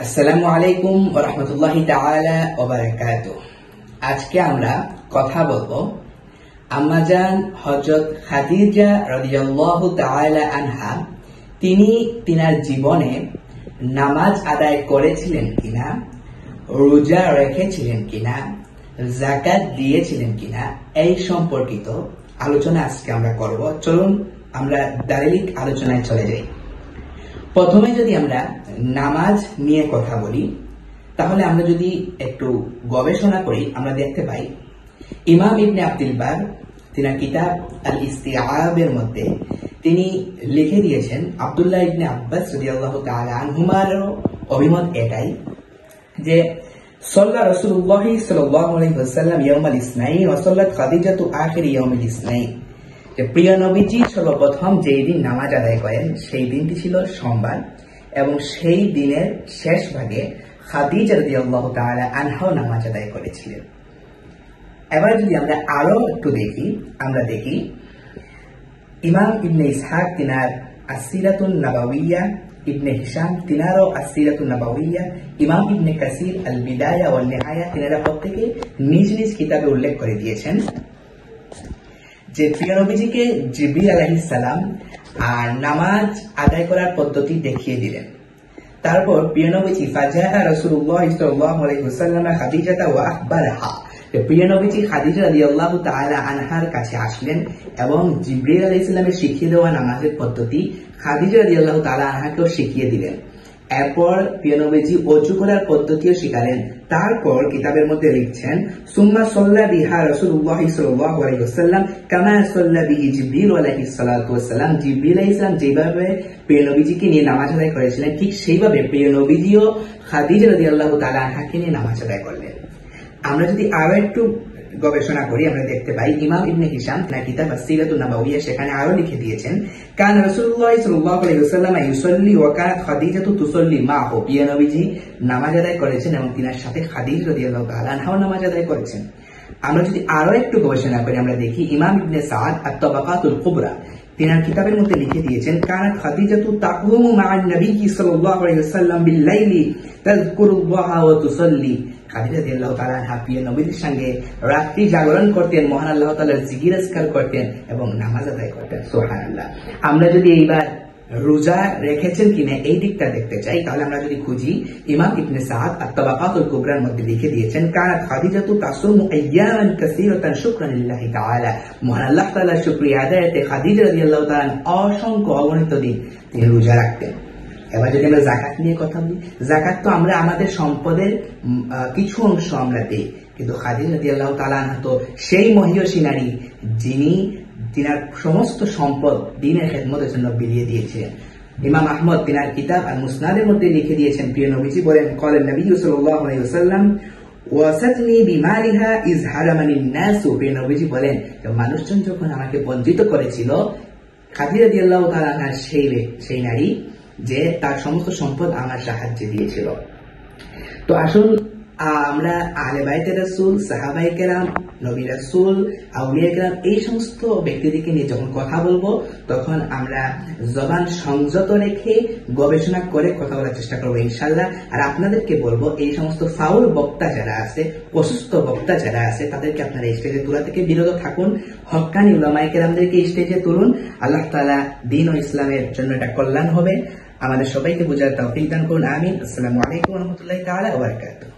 আসসালামু আলাইকুম ওয়া রাহমাতুল্লাহি তাআলা ওয়া বারাকাতুহু। আজকে আমরা কথা বলবো আম্মাজান হযরত খাদিজা রাদিয়াল্লাহু তাআলা আনহা তিনি তিনার জীবনে নামাজ আদায় করেছিলেন কিনা, রোজা রেখেছিলেন কিনা, যাকাত দিয়েছিলেন কিনা এই সম্পর্কিত আলোচনা আজকে আমরা করব। চলুন আমরা ডাইরেক্ট আলোচনায় চলে যাই। প্রথমে যদি আমরা নামাজ নিয়ে কথা বলি, তাহলে আমরা যদি একটু গবেষণা করি আমরা দেখতে পাই ইমাম ইবনে আব্দুল বার তিনার কিতাব আল ইস্তিআবের মধ্যে তিনি লিখে দিয়েছেন আব্দুল্লাহ ইবনে আব্বাস রাদিয়াল্লাহু তাআলা আনহুমারও অভিমত এটাই যে সাল্লা রাসূলুল্লাহ সাল্লাল্লাহু আলাইহি ওয়াসাল্লাম ইয়াউমাল ইসনাইন ওয়া সাল্লাত খাদিজাতু আখির ইয়াউমিল ইসনাইন, যে প্রিয় নবীজি সর্বপ্রথম যেই দিন নামাজ আদায় করেন সেই দিনটি ছিল সোমবার এবং সেই দিনের শেষ ভাগে খাদিজা রাদিয়াল্লাহু তাআলা আনহা নামাজ আদায় করেছিলেন। এবার যদি আমরা আরো একটু দেখি, আমরা দেখি ইমাম ইবনে ইসহাক তিনার আসিরাতুন নাবাউইয়া, ইবনে হিশাম তিনারও আসিরাতুন নাবাউইয়া, ইমাম ইবনে কাসির আল বিদায়া ওয়াল নিহায়া তিনারা প্রত্যেকে নিজ নিজ কিতাবে উল্লেখ করে দিয়েছেন যে প্রিয় নবীজিকে জিবরিল আলাইহিস সালাম আর নামাজ আদায় করার পদ্ধতি দেখিয়ে দিলেন। তারপর প্রিয় নবীজি ফাজাআ রাসূলুল্লাহ সাল্লাল্লাহু আলাইহি ওয়াসাল্লাম খাদিজাতা ওয়া আখবারহা, প্রিয় নবীজি খাদিজা রাদিয়াল্লাহু তাআলা আনহার কাছে আসলেন এবং জিবরিল আলাইহিস সালামের শিখিয়ে দেওয়া নামাজের পদ্ধতি খাদিজা রাদিয়াল্লাহু তাআলা আনহাকেও শিখিয়ে দিলেন। এরপর প্রিয় নবীজি ওযু করার পদ্ধতিও শিখালেন। তারপর কিতাবের মধ্যে লিখছেন সুম্মা সাল্লা বিহা রাসূলুল্লাহ সাল্লাল্লাহু আলাইহি ওয়াসাল্লাম কামা সাল্লা বিহি জিবরিল আলাইহিস সালাতু ওয়াসসালাম, জিবরিল আলাইহিস সালাম যেভাবে প্রিয় নবীজিকে নিয়ে নামাজ আদায় করেছিলেন ঠিক সেইভাবে প্রিয় নবীজিও খাদিজা রাদিয়াল্লাহু তাআলা আনহাকে নিয়ে নামাজ আদায় করলেন। আমরা যদি আরো একটু গবেষণা করি আমরা দেখতে পাই ইমাম ইবনে হিশাম তার কিতাব আসিরাতুন নাবাউইয়া সেখানে আরো লিখে দিয়েছেন কান রাসূলুল্লাহ সাল্লাল্লাহু আলাইহি ওয়াসাল্লাম ইউসাল্লি ওয়া কানাত খাদিজাতু তুসাল্লি মাহু, প্রিয় নবীজি নামাজ আদায় করেছেন এবং তিনার সাথে খাদিজা রাদিয়াল্লাহু তাআলা আনহাও নামাজ আদায় করেছেন। আমরা যদি আরো একটু গবেষণা করি আমরা দেখি ইমাম ইবনে সাদ আত-তাবাকাতুল কুবরা তিনার কিতাবের মধ্যে লিখে দিয়েছেন কানাত খাদিজাতু তাকুমু মা'আন নবী সাল্লাল্লাহু আলাইহি ওয়াসাল্লাম বিল লাইলি তাযকুরুল্লাহা ওয়া তুসাল্লি, খাদিজা রাদিয়াল্লাহু তাআলা আনহা প্রিয় নবীর সঙ্গে রাত্রি জাগরণ করতেন, মহান আল্লাহ তাআলার জিকির আজকার করতেন এবং নামাজ আদায় করতেন। সুবহানাল্লাহ। আমরা যদি এইবার রোজা রেখেছেন কিনা এই দিকটা দেখতে চাই তাহলে আমরা যদি খুঁজি ইমাম ইবনে সাদ আত-তাবাকাতুল কুবরার মধ্যে লিখে দিয়েছেন কানাত খাদিজাতু তাসুমু আইয়ামান কাসীরাতান শুকরান লিল্লাহি তাআলা, মহান আল্লাহ তাআলার শুকরিয়া আদায়তে খাদিজা রাদিয়াল্লাহু তাআলা অসংখ্য অগণিত দিন তিনি রোজা রাখতেন। এবার যদি আমরা যাকাত নিয়ে কথা বলি, যাকাত তো আমরা আমাদের সম্পদের কিছু অংশ আমরা দিই, কিন্তু খাদিজা রাদিয়াল্লাহু তাআলা আনহা তো সেই মহিয়সী নারী যিনি তিনার সমস্ত সম্পদ দ্বীনের খেদমতের জন্য বিলিয়ে দিয়েছিলেন। ইমাম আহমদ তিনার কিতাব আল মুসনাদের মধ্যে লিখে দিয়েছেন প্রিয় নবীজি বলেন ক্বালা নবী সাল্লাল্লাহু আলাইহি ওয়াসাল্লাম ওয়াসাতনি বিমালিহা ইজ হারামানিন নাস, প্রিয় নবীজি বলেন মানুষজন যখন আমাকে বঞ্চিত করেছিল খাদিজা রাদিয়াল্লাহু তাআলা আনহা সেই নারী যে তার সমস্ত সম্পদ আমার সাহায্যে দিয়েছিল। তো আসুন আমরা আহলে বাইতে রাসূল, সাহাবায়ে কেরাম, নবী রাসূল, আউলিয়া কেরাম এই সমস্ত ব্যক্তিদেরকে নিয়ে যখন কথা বলবো তখন আমরা জবান সংযত রেখে গবেষণা করে কথা বলার চেষ্টা করবো ইনশাআল্লাহ। আর আপনাদেরকে বলবো এই সমস্ত ফাউল বক্তা যারা আছে, অসুস্থ বক্তা যারা আছে তাদেরকে আপনারা স্টেজে তোলা থেকে বিরত থাকুন, হক্কানি উলামায়ে কেরামদেরকে স্টেজে তুলুন। আল্লাহ তাআলা দ্বীন ও ইসলামের জন্য এটা কল্যাণ হবে। আমাদের সবাইকে বুঝার তৌফিক দান করুন, আমিন। আসসালামু আলাইকুম ওয়া রাহমাতুল্লাহি তাআলা ওয়া বারাকাতুহু।